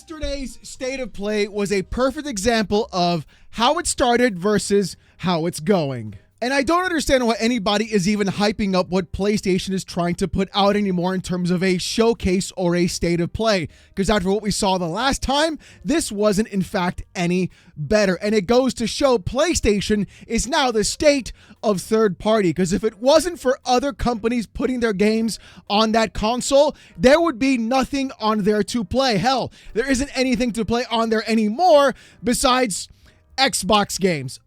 Yesterday's State of Play was a perfect example of how it started versus how it's going. And I don't understand why anybody is even hyping up what PlayStation is trying to put out anymore in terms of a showcase or a State of Play. Because after what we saw the last time, this wasn't in fact any better. And it goes to show PlayStation is now the state of third party. Because if it wasn't for other companies putting their games on that console, there would be nothing on there to play. Hell, there isn't anything to play on there anymore besides Xbox games.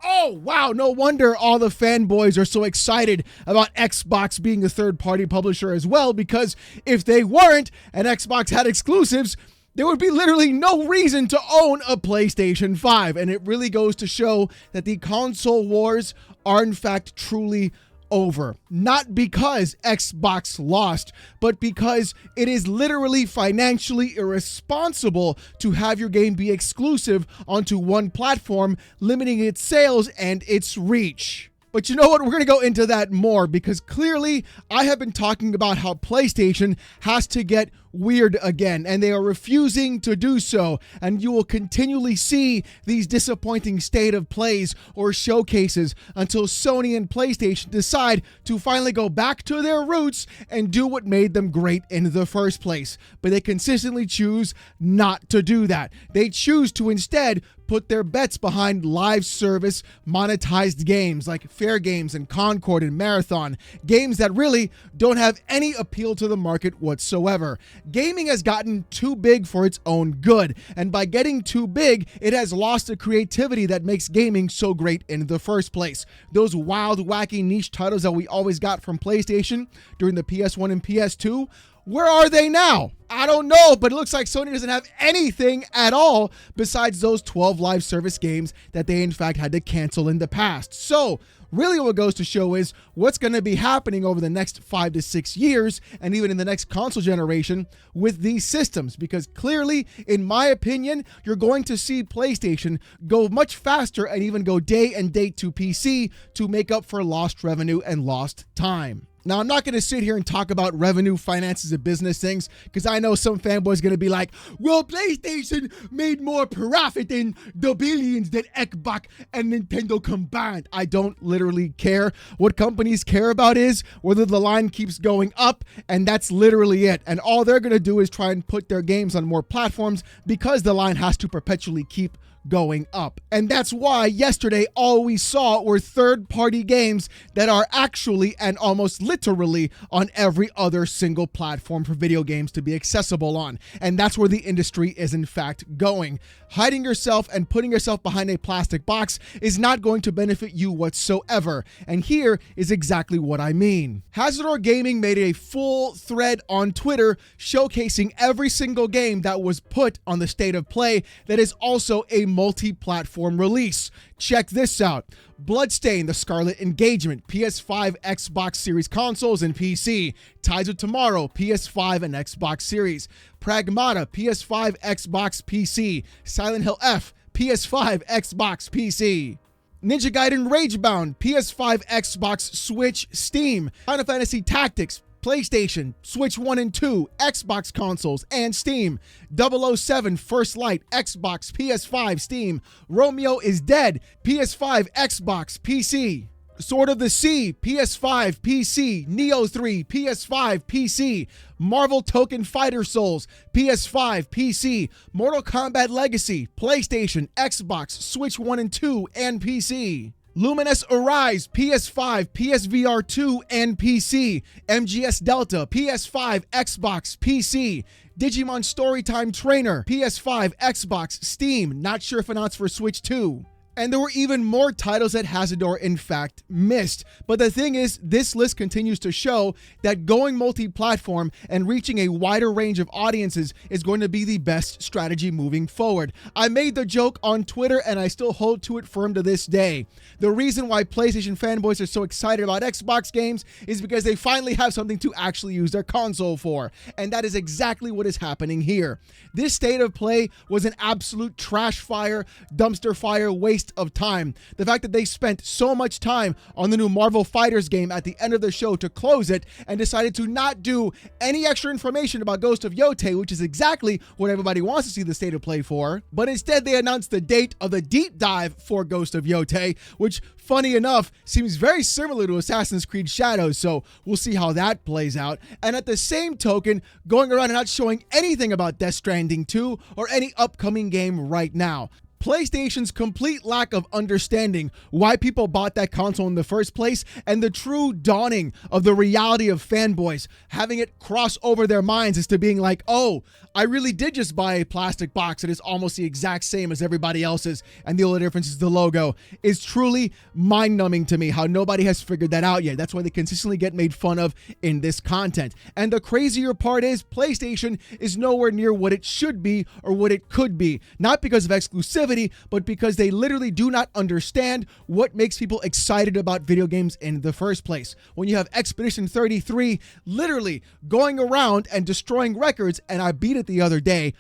Oh, wow. No wonder all the fanboys are so excited about Xbox being a third-party publisher as well, because if they weren't and Xbox had exclusives, there would be literally no reason to own a PlayStation 5. And it really goes to show that the console wars are in fact truly over. Not because Xbox lost, but because it is literally financially irresponsible to have your game be exclusive onto one platform, limiting its sales and its reach. But you know what? We're going to go into that more because clearly I have been talking about how PlayStation has to get weird again, and they are refusing to do so. And you will continually see these disappointing state of plays or showcases until Sony and PlayStation decide to finally go back to their roots and do what made them great in the first place. But they consistently choose not to do that. They choose to instead put their bets behind live service monetized games like Fair Games and Concord and Marathon, games that really don't have any appeal to the market whatsoever. Gaming has gotten too big for its own good, and by getting too big, it has lost the creativity that makes gaming so great in the first place. Those wild, wacky niche titles that we always got from PlayStation during the PS1 and PS2, where are they now? I don't know, but it looks like Sony doesn't have anything at all besides those 12 live service games that they in fact had to cancel in the past. So really what goes to show is what's going to be happening over the next 5 to 6 years and even in the next console generation with these systems, because clearly, in my opinion, you're going to see PlayStation go much faster and even go day and date to PC to make up for lost revenue and lost time. Now, I'm not going to sit here and talk about revenue, finances, and business things because I know some fanboys going to be like, well, PlayStation made more profit than the billions that Xbox and Nintendo combined. I don't literally care. What companies care about is whether the line keeps going up, and that's literally it. And all they're going to do is try and put their games on more platforms because the line has to perpetually keep going up. And that's why yesterday all we saw were third-party games that are actually and almost literally on every other single platform for video games to be accessible on. And that's where the industry is in fact going. Hiding yourself and putting yourself behind a plastic box is not going to benefit you whatsoever. And here is exactly what I mean. Hazardor Gaming made a full thread on Twitter showcasing every single game that was put on the State of Play that is also a multi-platform release. Check this out. Bloodstained: The Scarlet Engagement, PS5, Xbox Series consoles, and PC. Tides of Tomorrow, PS5 and Xbox Series. Pragmata, PS5, Xbox, PC. Silent Hill F, PS5, Xbox, PC. Ninja Gaiden Ragebound, PS5, Xbox, Switch, Steam. Final Fantasy Tactics, PlayStation, Switch 1 and 2, Xbox consoles, and Steam. 007 First Light, Xbox, PS5, Steam. Romeo is Dead, PS5, Xbox, PC. Sword of the Sea, PS5, PC. Neo 3, PS5, PC. Marvel Token Fighter Souls, PS5, PC. Mortal Kombat Legacy, PlayStation, Xbox, Switch 1 and 2, and PC. Luminous Arise, PS5, PSVR 2, and PC. MGS Delta, PS5, Xbox, PC. Digimon Storytime Trainer, PS5, Xbox, Steam. Not sure if announced for Switch 2. And there were even more titles that Hazardor in fact missed. But the thing is, this list continues to show that going multi-platform and reaching a wider range of audiences is going to be the best strategy moving forward. I made the joke on Twitter and I still hold to it firm to this day. The reason why PlayStation fanboys are so excited about Xbox games is because they finally have something to actually use their console for. And that is exactly what is happening here. This State of Play was an absolute trash fire, dumpster fire, waste waste of time. The fact that they spent so much time on the new Marvel Fighters game at the end of the show to close it and decided to not do any extra information about Ghost of Yotei, which is exactly what everybody wants to see the state of play for. But instead, they announced the date of the deep dive for Ghost of Yotei, which, funny enough, seems very similar to Assassin's Creed Shadows, so we'll see how that plays out. And at the same token, going around and not showing anything about Death Stranding 2 or any upcoming game right now. PlayStation's complete lack of understanding why people bought that console in the first place, and the true dawning of the reality of fanboys having it cross over their minds as to being like, oh, I really did just buy a plastic box that is almost the exact same as everybody else's, and the only difference is the logo, is truly mind-numbing to me how nobody has figured that out yet. That's why they consistently get made fun of in this content. And the crazier part is PlayStation is nowhere near what it should be or what it could be. Not because of exclusivity, but because they literally do not understand what makes people excited about video games in the first place. When you have Expedition 33 literally going around and destroying records, and I beat it the other day,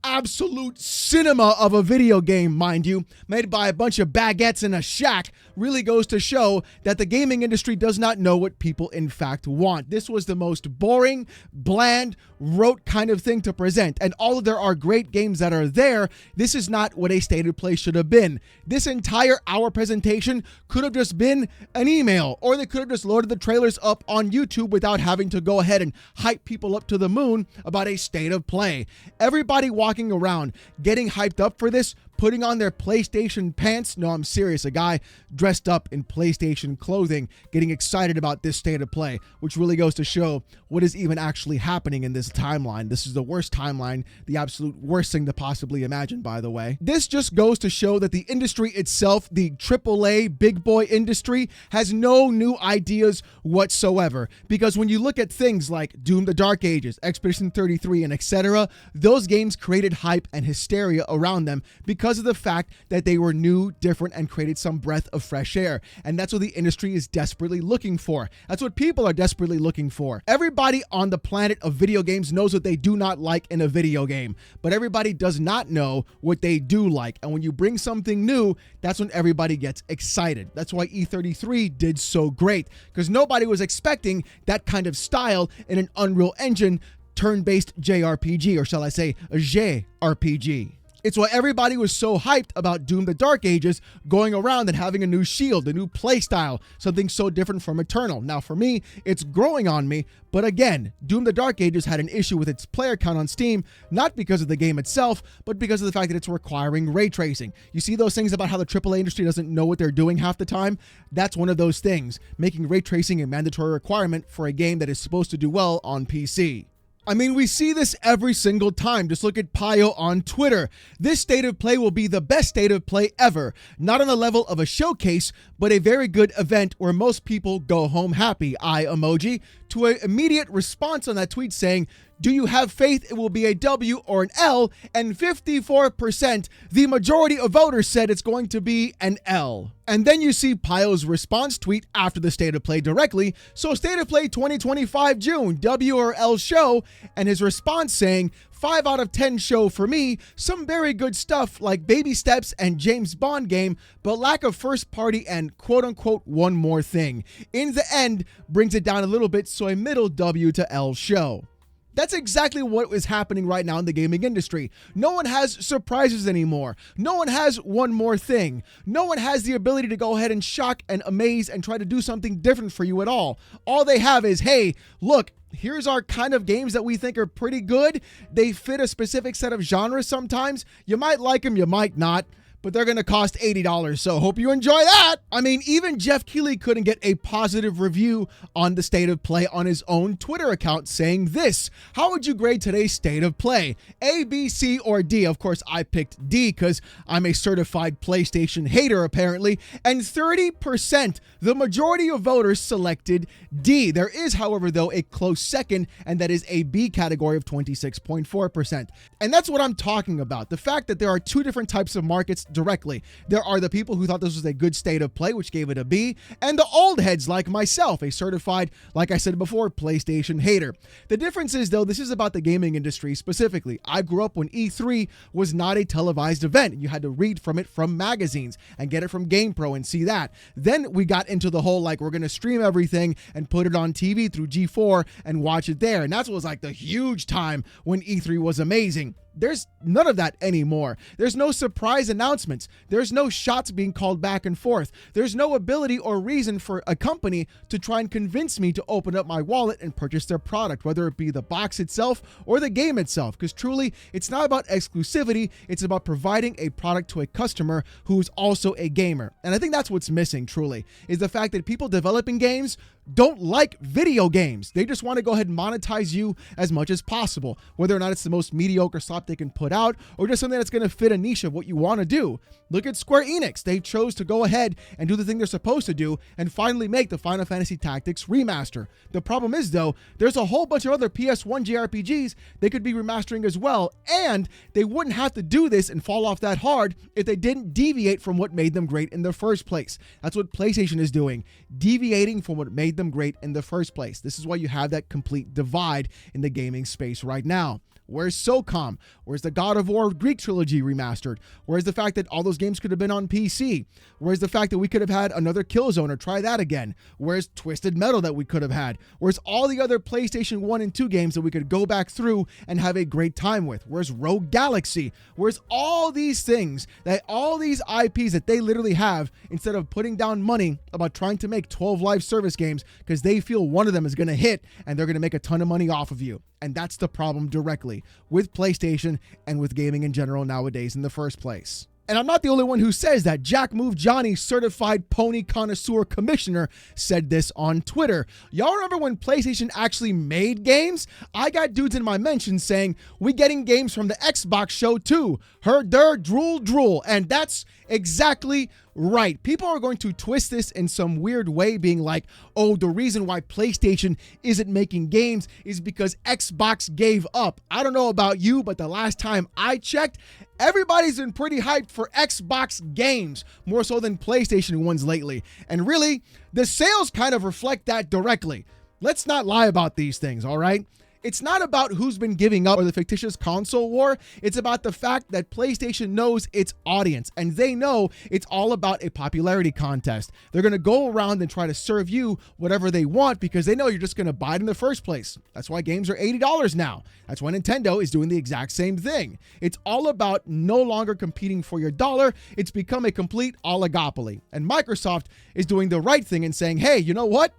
absolute cinema of a video game, mind you, made by a bunch of baguettes in a shack, really goes to show that the gaming industry does not know what people in fact want. This was the most boring, bland, rote kind of thing to present. And although there are great games that are there, this is not what a state of play should have been. This entire hour presentation could have just been an email, or they could have just loaded the trailers up on YouTube without having to go ahead and hype people up to the moon about a state of play. Everybody walking around getting hyped up for this, putting on their PlayStation pants. No, I'm serious. A guy dressed up in PlayStation clothing getting excited about this state of play, which really goes to show what is even actually happening in this timeline. This is the worst timeline, the absolute worst thing to possibly imagine, by the way. This just goes to show that the industry itself, the AAA big boy industry, has no new ideas whatsoever. Because when you look at things like Doom the Dark Ages, Expedition 33, and etc., those games created hype and hysteria around them because of the fact that they were new, different, and created some breath of fresh air. And that's what the industry is desperately looking for. That's what people are desperately looking for. Everybody on the planet of video games knows what they do not like in a video game, but everybody does not know what they do like. And when you bring something new, that's when everybody gets excited. That's why E33 did so great, because nobody was expecting that kind of style in an Unreal Engine turn-based JRPG, or shall I say a JRPG. It's why everybody was so hyped about Doom the Dark Ages going around and having a new shield, a new playstyle, something so different from Eternal. Now, for me, it's growing on me, but again, Doom the Dark Ages had an issue with its player count on Steam, not because of the game itself, but because of the fact that it's requiring ray tracing. You see those things about how the AAA industry doesn't know what they're doing half the time? That's one of those things, making ray tracing a mandatory requirement for a game that is supposed to do well on PC. I mean, we see this every single time. Just look at Pio on Twitter. This state of play will be the best state of play ever. Not on the level of a showcase, but a very good event where most people go home happy. Eye emoji. To an immediate response on that tweet saying, do you have faith it will be a W or an L? And 54%, the majority of voters said it's going to be an L. And then you see Pio's response tweet after the State of Play directly. So State of Play 2025 June, W or L show. And his response saying, 5 out of 10 show for me. Some very good stuff like Baby Steps and James Bond game, but lack of first party and quote unquote one more thing. In the end, brings it down a little bit, so a middle W to L show. That's exactly what is happening right now in the gaming industry. No one has surprises anymore. No one has one more thing. No one has the ability to go ahead and shock and amaze and try to do something different for you at all. All they have is, hey, look, here's our kind of games that we think are pretty good. They fit a specific set of genres sometimes. You might like them, you might not. But they're going to cost $80, so hope you enjoy that. I mean, even Jeff Keighley couldn't get a positive review on the State of Play on his own Twitter account saying this. How would you grade today's State of Play? A, B, C, or D? Of course, I picked D because I'm a certified PlayStation hater, apparently. And 30%, the majority of voters selected D. There is, however, though, a close second, and that is a B category of 26.4%. And that's what I'm talking about. The fact that there are two different types of markets directly. There are the people who thought this was a good state of play, which gave it a B, and the old heads like myself, a certified, like I said before, PlayStation hater. The difference is, though, this is about the gaming industry specifically. I grew up when E3 was not a televised event. You had to read from it from magazines and get it from GamePro and see that. Then we got into the whole, like, we're going to stream everything and put it on TV through G4 and watch it there. And that's what was like the huge time when E3 was amazing. There's none of that anymore. There's no surprise announcements. There's no shots being called back and forth. There's no ability or reason for a company to try and convince me to open up my wallet and purchase their product, whether it be the box itself or the game itself. Because truly, it's not about exclusivity. It's about providing a product to a customer who's also a gamer. And I think that's what's missing, truly, is the fact that people developing games don't like video games. They just want to go ahead and monetize you as much as possible, whether or not it's the most mediocre slop they can put out or just something that's going to fit a niche of what you want to do. Look at Square Enix. They chose to go ahead and do the thing they're supposed to do and finally make the Final Fantasy Tactics remaster. The problem is, though, there's a whole bunch of other PS1 JRPGs they could be remastering as well, and they wouldn't have to do this and fall off that hard if they didn't deviate from what made them great in the first place. That's what PlayStation is doing, deviating from what made them great in the first place. This is why you have that complete divide in the gaming space right now. Where's SOCOM? Where's the God of War Greek trilogy remastered? Where's the fact that all those games could have been on PC? Where's the fact that we could have had another Killzone or try that again? Where's Twisted Metal that we could have had? Where's all the other PlayStation 1 and 2 games that we could go back through and have a great time with? Where's Rogue Galaxy? Where's all these things, that all these IPs that they literally have, instead of putting down money about trying to make 12 live service games because they feel one of them is going to hit and they're going to make a ton of money off of you? And that's the problem directly with PlayStation and with gaming in general nowadays in the first place. And I'm not the only one who says that. Jack Move Johnny, certified pony connoisseur commissioner, said this on Twitter. Y'all remember when PlayStation actually made games? I got dudes in my mentions saying, we getting games from the Xbox show too. Drool. And that's exactly right. People are going to twist this in some weird way, being like, oh, the reason why PlayStation isn't making games is because Xbox gave up. I don't know about you, but the last time I checked, everybody's been pretty hyped for Xbox games, more so than PlayStation ones lately. And really, the sales kind of reflect that directly. Let's not lie about these things, all right? It's not about who's been giving up or the fictitious console war. It's about the fact that PlayStation knows its audience, and they know it's all about a popularity contest. They're going to go around and try to serve you whatever they want because they know you're just going to buy it in the first place. That's why games are $80 now. That's why Nintendo is doing the exact same thing. It's all about no longer competing for your dollar. It's become a complete oligopoly. And Microsoft is doing the right thing and saying, hey, you know what?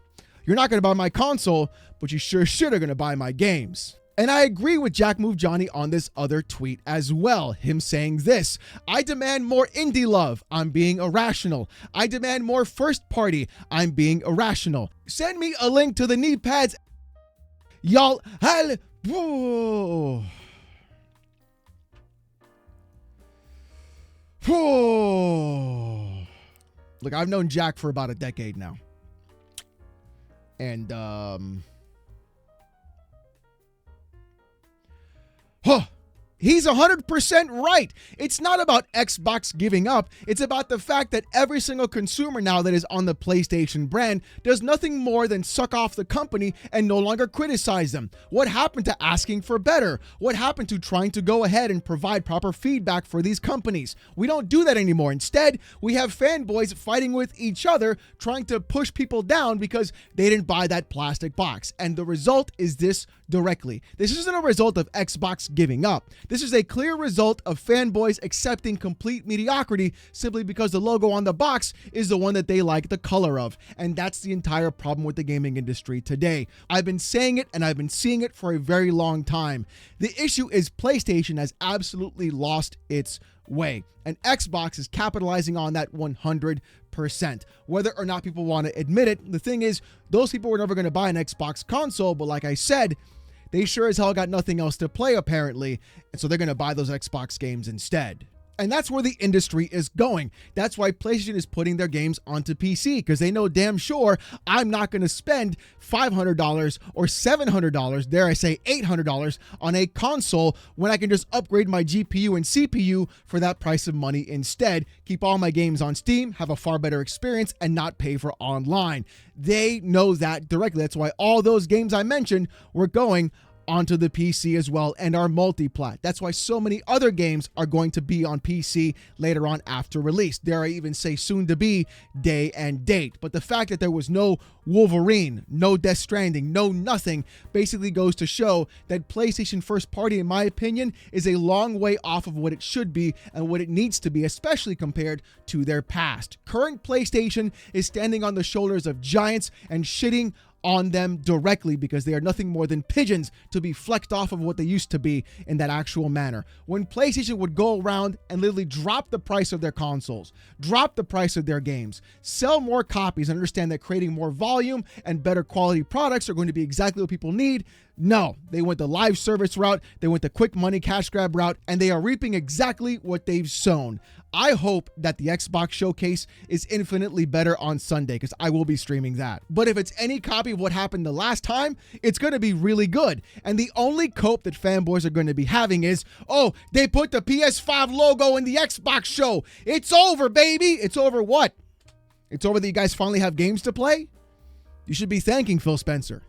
You're not going to buy my console, but you sure are going to buy my games. And I agree with Jack Move Johnny on this other tweet as well. Him saying this: I demand more indie love. I'm being irrational. I demand more first party. I'm being irrational. Send me a link to the knee pads. Y'all. Look, I've known Jack for about a decade now. And, he's 100% right. It's not about Xbox giving up. It's about the fact that every single consumer now that is on the PlayStation brand does nothing more than suck off the company and no longer criticize them. What happened to asking for better? What happened to trying to go ahead and provide proper feedback for these companies? We don't do that anymore. Instead, we have fanboys fighting with each other, trying to push people down because they didn't buy that plastic box. And the result is this directly. This isn't a result of Xbox giving up. This is a clear result of fanboys accepting complete mediocrity simply because the logo on the box is the one that they like the color of. And that's the entire problem with the gaming industry today. I've been saying it and I've been seeing it for a very long time. The issue is PlayStation has absolutely lost its way, and Xbox is capitalizing on that 100%. Whether or not people want to admit it, the thing is, those people were never going to buy an Xbox console, but like I said, they sure as hell got nothing else to play apparently, and so they're going to buy those Xbox games instead. And that's where the industry is going. That's why PlayStation is putting their games onto PC, because they know damn sure I'm not going to spend $500 or $700, dare I say $800 on a console when I can just upgrade my GPU and CPU for that price of money instead, keep all my games on Steam, have a far better experience, and not pay for online. They know that directly. That's why all those games I mentioned were going onto the PC as well and are multi-plat. That's why so many other games are going to be on PC later on after release. Dare I even say soon to be day and date. But the fact that there was no Wolverine, no Death Stranding, no nothing basically goes to show that PlayStation first party, in my opinion, is a long way off of what it should be and what it needs to be, especially compared to their past. Current PlayStation is standing on the shoulders of giants and shitting on them directly because they are nothing more than pigeons to be flecked off of what they used to be in that actual manner. When PlayStation would go around and literally drop the price of their consoles, drop the price of their games, sell more copies, and understand that creating more volume and better quality products are going to be exactly what people need, no, they went the live service route, they went the quick money cash grab route, and they are reaping exactly what they've sown. I hope that the Xbox showcase is infinitely better on Sunday, because I will be streaming that. But if it's any copy of what happened the last time, it's going to be really good. And the only cope that fanboys are going to be having is, oh, they put the PS5 logo in the Xbox show. It's over, baby. It's over what? It's over that you guys finally have games to play? You should be thanking Phil Spencer,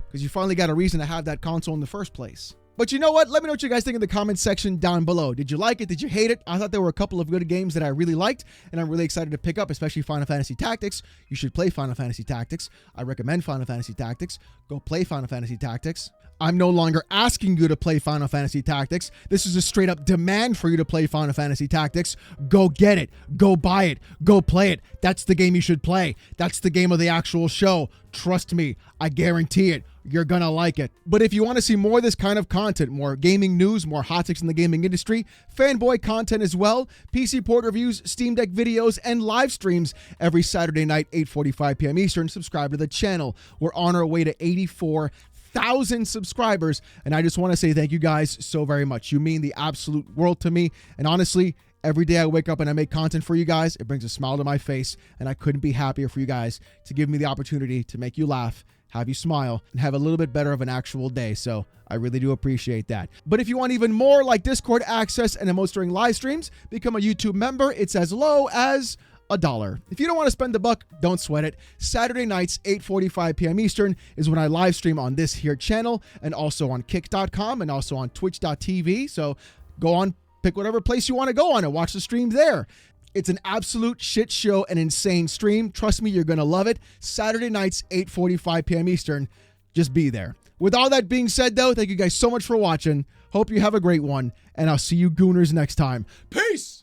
because you finally got a reason to have that console in the first place. But you know what? Let me know what you guys think in the comments section down below. Did you like it? Did you hate it? I thought there were a couple of good games that I really liked, and I'm really excited to pick up, especially Final Fantasy Tactics. You should play Final Fantasy Tactics. I recommend Final Fantasy Tactics. Go play Final Fantasy Tactics. I'm no longer asking you to play Final Fantasy Tactics. This is a straight up demand for you to play Final Fantasy Tactics. Go get it. Go buy it. Go play it. That's the game you should play. That's the game of the actual show. Trust me. I guarantee it. You're gonna like it. But if you want to see more of this kind of content, more gaming news, more hot takes in the gaming industry, fanboy content as well, PC port reviews, Steam Deck videos, and live streams every Saturday night, 8:45 p.m. Eastern, subscribe to the channel. We're on our way to 84,000 subscribers, and I just want to say thank you guys so very much. You mean the absolute world to me, and honestly, every day I wake up and I make content for you guys, it brings a smile to my face, and I couldn't be happier for you guys to give me the opportunity to make you laugh, have you smile, and have a little bit better of an actual day. So I really do appreciate that. But if you want even more like Discord access and emotes during live streams, become a YouTube member. It's as low as $1. If you don't want to spend the buck, don't sweat it. Saturday nights, 8:45 p.m. Eastern is when I live stream on this here channel, and also on kick.com and also on twitch.tv. So go on, pick whatever place you want to go on and watch the stream there. It's an absolute shit show, an insane stream. Trust me, you're going to love it. Saturday nights, 8:45 p.m. Eastern. Just be there. With all that being said, though, thank you guys so much for watching. Hope you have a great one, and I'll see you gooners next time. Peace!